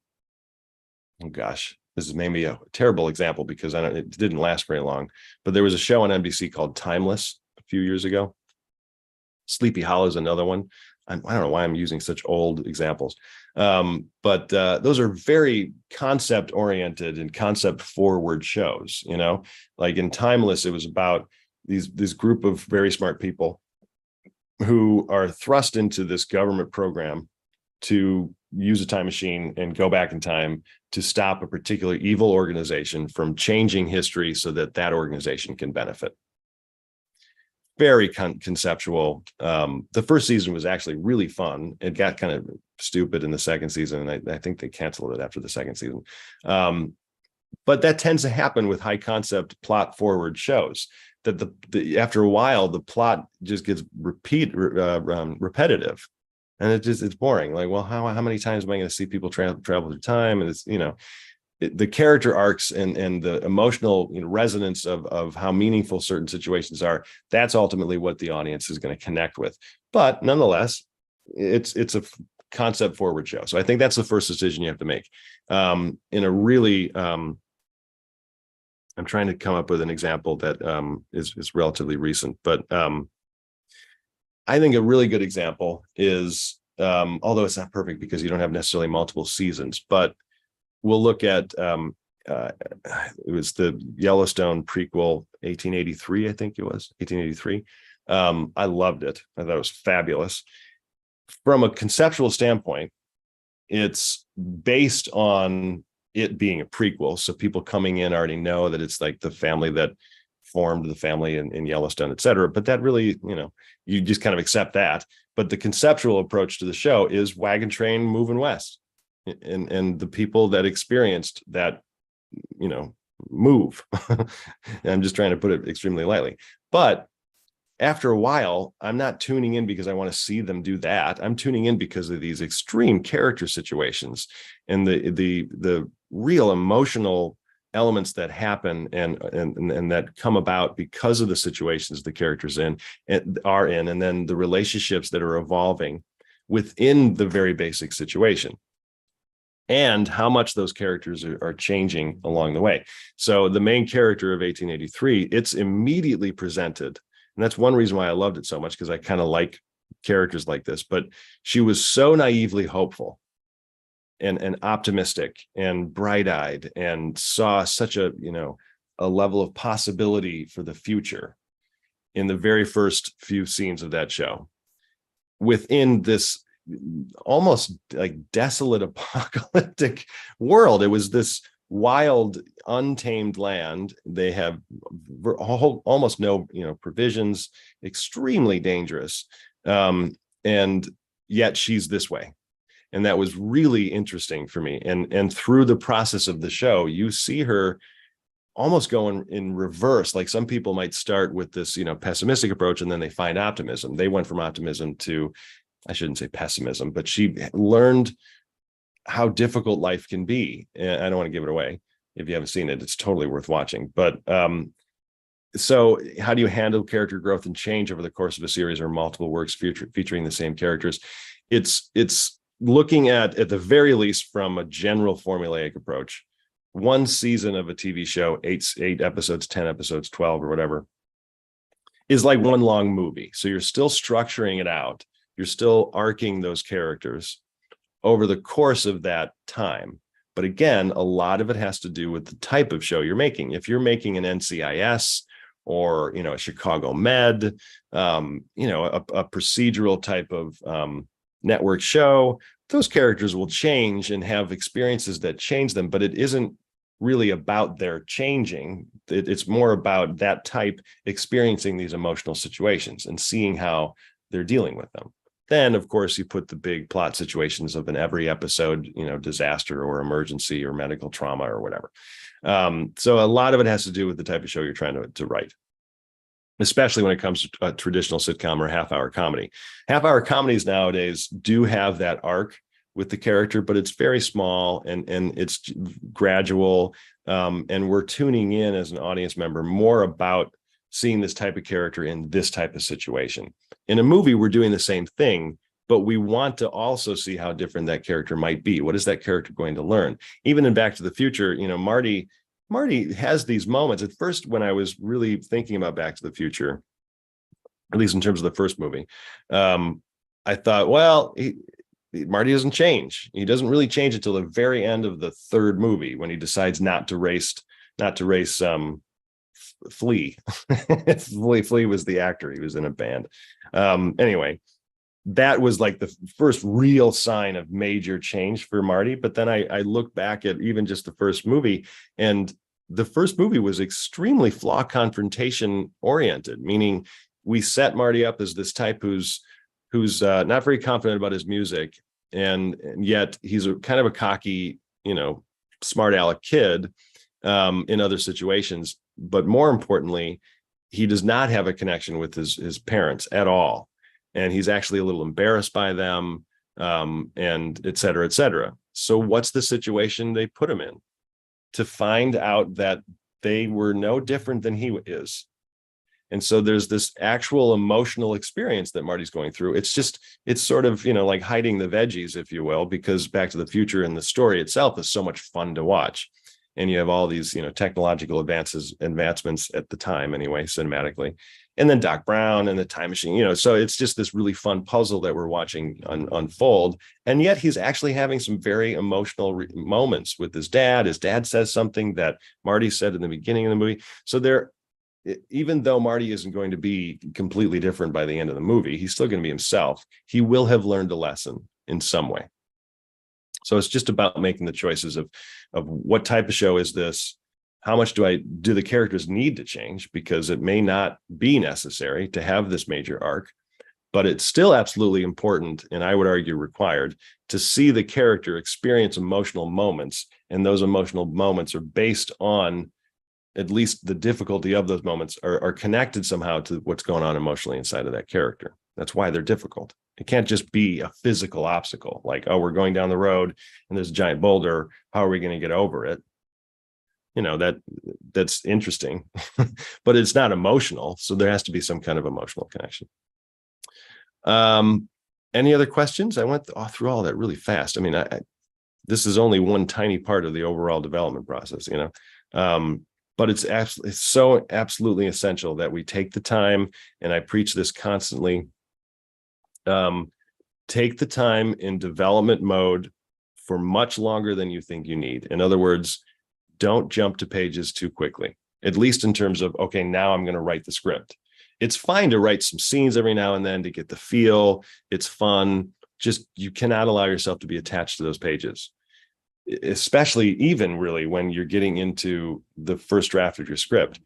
gosh, this is maybe a terrible example because it didn't last very long, but there was a show on NBC called Timeless a few years ago. Sleepy Hollow is another one. I don't know why I'm using such old examples. But those are very concept oriented and concept forward shows, like in Timeless, it was about this group of very smart people who are thrust into this government program to use a time machine and go back in time to stop a particular evil organization from changing history so that that organization can benefit. Very conceptual. The first season was actually really fun. It got kind of stupid in the second season, and I think they canceled it after the second season. But that tends to happen with high concept plot forward shows, that after a while the plot just gets repetitive, and it's boring. Like, well, how many times am I going to see people travel through time? And it's the character arcs and the emotional resonance of how meaningful certain situations are. That's ultimately what the audience is going to connect with. But nonetheless, it's a concept forward show. So I think that's the first decision you have to make. In a really I'm trying to come up with an example that is relatively recent, but I think a really good example is, although it's not perfect because you don't have necessarily multiple seasons, but we'll look at, it was the Yellowstone prequel, 1883, I think it was, 1883. I loved it. I thought it was fabulous. From a conceptual standpoint, it's based on it being a prequel. So people coming in already know that it's like the family that formed the family in Yellowstone, et cetera. But that really, you just kind of accept that. But the conceptual approach to the show is wagon train moving west. And the people that experienced that, move. I'm just trying to put it extremely lightly. But after a while, I'm not tuning in because I want to see them do that. I'm tuning in because of these extreme character situations and the real emotional elements that happen and that come about because of the situations the characters are in, and then the relationships that are evolving within the very basic situation, and how much those characters are changing along the way. So the main character of 1883, it's immediately presented. And that's one reason why I loved it so much, because I kind of like characters like this. But she was so naively hopeful and optimistic and bright-eyed, and saw such a level of possibility for the future in the very first few scenes of that show, within this almost like desolate apocalyptic world. It was this wild, untamed land. They have almost no provisions, extremely dangerous, and yet she's this way. And that was really interesting for me. And through the process of the show, you see her almost going in reverse. Like, some people might start with this pessimistic approach, and then they find optimism. They went from optimism to, I shouldn't say pessimism, but she learned how difficult life can be. And I don't want to give it away. If you haven't seen it, it's totally worth watching. But so how do you handle character growth and change over the course of a series or multiple works featuring the same characters? It's looking at the very least, from a general formulaic approach, one season of a TV show, eight episodes, 10 episodes, 12 or whatever, is like one long movie. So you're still structuring it out. You're still arcing those characters over the course of that time. But again, a lot of it has to do with the type of show you're making. If you're making an NCIS or, a Chicago Med, a procedural type of network show, those characters will change and have experiences that change them, but it isn't really about their changing. It's more about that type experiencing these emotional situations and seeing how they're dealing with them. Then, of course, you put the big plot situations of in every episode, disaster or emergency or medical trauma or whatever. So a lot of it has to do with the type of show you're trying to write, especially when it comes to a traditional sitcom or half-hour comedy. Half-hour comedies nowadays do have that arc with the character, but it's very small and it's gradual. And we're tuning in as an audience member more about seeing this type of character in this type of situation. In a movie, we're doing the same thing, but we want to also see how different that character might be. What is that character going to learn? Even in Back to the Future, Marty has these moments. At first, when I was really thinking about Back to the Future, at least in terms of the first movie, I thought, well, Marty doesn't change. He doesn't really change until the very end of the third movie when he decides not to race Flea. Flea was the actor. He was in a band. Anyway, that was like the first real sign of major change for Marty. But then I look back at even just the first movie, and the first movie was extremely flaw confrontation oriented, meaning we set Marty up as this type who's not very confident about his music, and yet he's a kind of a cocky, smart aleck kid in other situations. But more importantly, he does not have a connection with his parents at all. And he's actually a little embarrassed by them, and et cetera, et cetera. So what's the situation they put him in? To find out that they were no different than he is. And so there's this actual emotional experience that Marty's going through. It's sort of, like hiding the veggies, if you will, because Back to the Future and the story itself is so much fun to watch. And you have all these, technological advancements at the time anyway, cinematically. And then Doc Brown and the time machine, so it's just this really fun puzzle that we're watching unfold. And yet he's actually having some very emotional moments with his dad. His dad says something that Marty said in the beginning of the movie. So even though Marty isn't going to be completely different by the end of the movie, he's still going to be himself. He will have learned a lesson in some way. So it's just about making the choices of what type of show is this? How much do the characters need to change? Because it may not be necessary to have this major arc, but it's still absolutely important, and I would argue required, to see the character experience emotional moments. And those emotional moments are based on, at least the difficulty of those moments are connected somehow to what's going on emotionally inside of that character. That's why they're difficult. It can't just be a physical obstacle, like, oh, we're going down the road and there's a giant boulder. How are we going to get over it? That's interesting, but it's not emotional. So there has to be some kind of emotional connection. Any other questions? I went through all that really fast. I mean, this is only one tiny part of the overall development process, but it's so absolutely essential that we take the time, and I preach this constantly. Take the time in development mode for much longer than you think you need. In other words, don't jump to pages too quickly, at least in terms of, okay, now I'm going to write the script. It's fine to write some scenes every now and then to get the feel. It's fun. Just, you cannot allow yourself to be attached to those pages, especially even really when you're getting into the first draft of your script.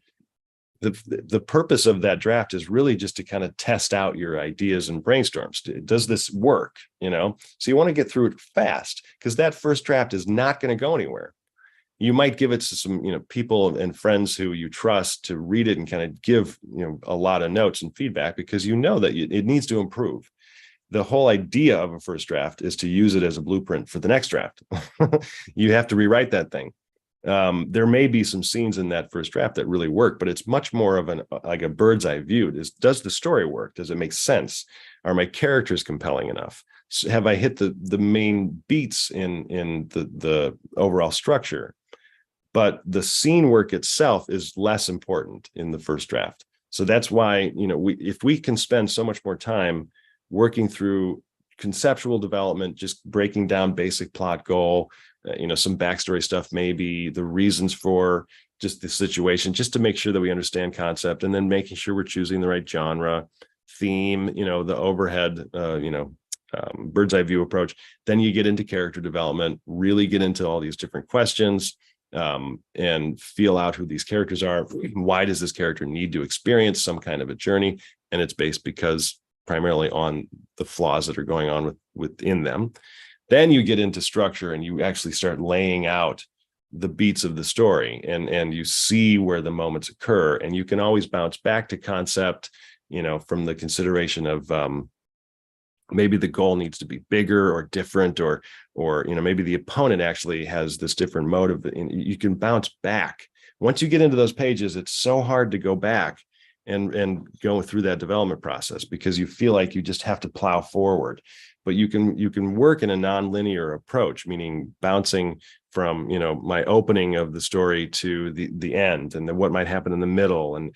The purpose of that draft is really just to kind of test out your ideas and brainstorms. Does this work? So you want to get through it fast, because that first draft is not going to go anywhere. You might give it to some, people and friends who you trust to read it and kind of give, a lot of notes and feedback, because that it needs to improve. The whole idea of a first draft is to use it as a blueprint for the next draft. You have to rewrite that thing. There may be some scenes in that first draft that really work, but it's much more of like a bird's eye view. Does the story work? Does it make sense? Are my characters compelling enough? Have I hit the main beats in the overall structure? But the scene work itself is less important in the first draft. So that's why, if we can spend so much more time working through conceptual development, just breaking down basic plot goal, some backstory stuff, maybe the reasons for just the situation, just to make sure that we understand concept, and then making sure we're choosing the right genre, theme, the overhead, bird's eye view approach. Then you get into character development, really get into all these different questions, and feel out who these characters are. Why does this character need to experience some kind of a journey? And it's based because primarily on the flaws that are going on within them. Then you get into structure and you actually start laying out the beats of the story, and you see where the moments occur, and you can always bounce back to concept, from the consideration of maybe the goal needs to be bigger or different, or maybe the opponent actually has this different motive, and you can bounce back. Once you get into those pages, it's so hard to go back and go through that development process, because you feel like you just have to plow forward. But you can work in a non-linear approach, meaning bouncing from my opening of the story to the end, and then what might happen in the middle, and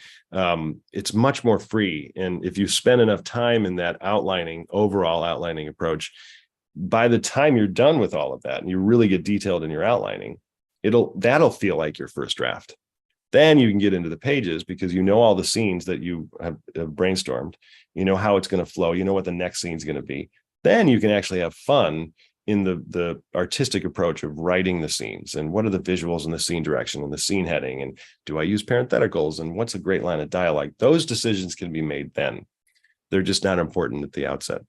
it's much more free. And if you spend enough time in that overall outlining approach, by the time you're done with all of that and you really get detailed in your outlining, that'll feel like your first draft. Then you can get into the pages, because all the scenes that you have brainstormed, how it's going to flow, what the next scene is going to be. Then you can actually have fun in the artistic approach of writing the scenes, and what are the visuals and the scene direction and the scene heading, and do I use parentheticals, and what's a great line of dialogue. Those decisions can be made then. They're just not important at the outset.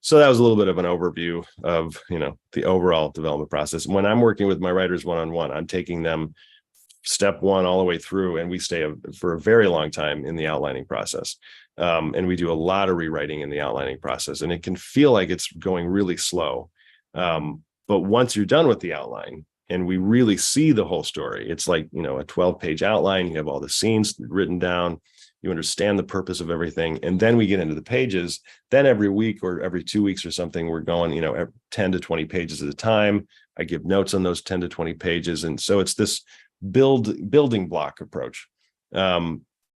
So that was a little bit of an overview of the overall development process. When I'm working with my writers one-on-one, I'm taking them step one all the way through, and we stay for a very long time in the outlining process. And we do a lot of rewriting in the outlining process, and it can feel like it's going really slow. But once you're done with the outline and we really see the whole story, it's like, a 12-page outline, you have all the scenes written down, you understand the purpose of everything. And then we get into the pages. Then every week or every 2 weeks or something, we're going, 10 to 20 pages at a time. I give notes on those 10 to 20 pages. And so it's this building block approach.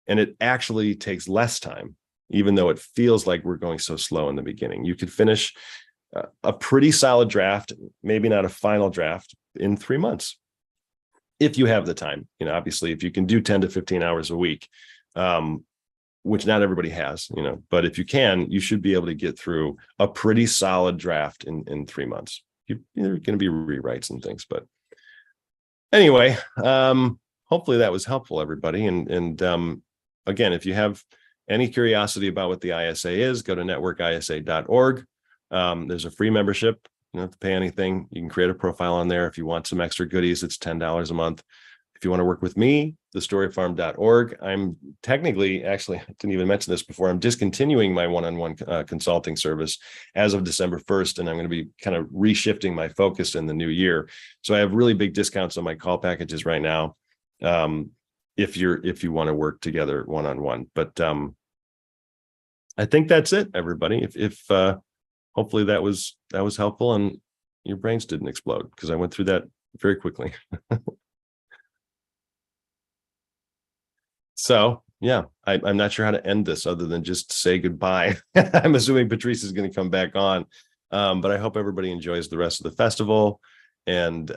And it actually takes less time, even though it feels like we're going so slow in the beginning. You could finish a pretty solid draft, maybe not a final draft, in 3 months, if you have the time. Obviously, if you can do 10 to 15 hours a week, which not everybody has, but if you can, you should be able to get through a pretty solid draft in 3 months. There are going to be rewrites and things, but anyway, hopefully that was helpful, everybody. And again, if you have any curiosity about what the ISA is, go to networkisa.org. There's a free membership. You don't have to pay anything. You can create a profile on there. If you want some extra goodies, it's $10 a month. If you want to work with me, thestoryfarm.org. I'm technically, actually, I didn't even mention this before, I'm discontinuing my one-on-one consulting service as of December 1st, and I'm going to be kind of reshifting my focus in the new year. So I have really big discounts on my call packages right now, if you want to work together one-on-one. But I think that's it, everybody. If hopefully that was helpful and your brains didn't explode, because I went through that very quickly. So yeah, I'm not sure how to end this other than just say goodbye. I'm assuming Patrice is going to come back on, but I hope everybody enjoys the rest of the festival, and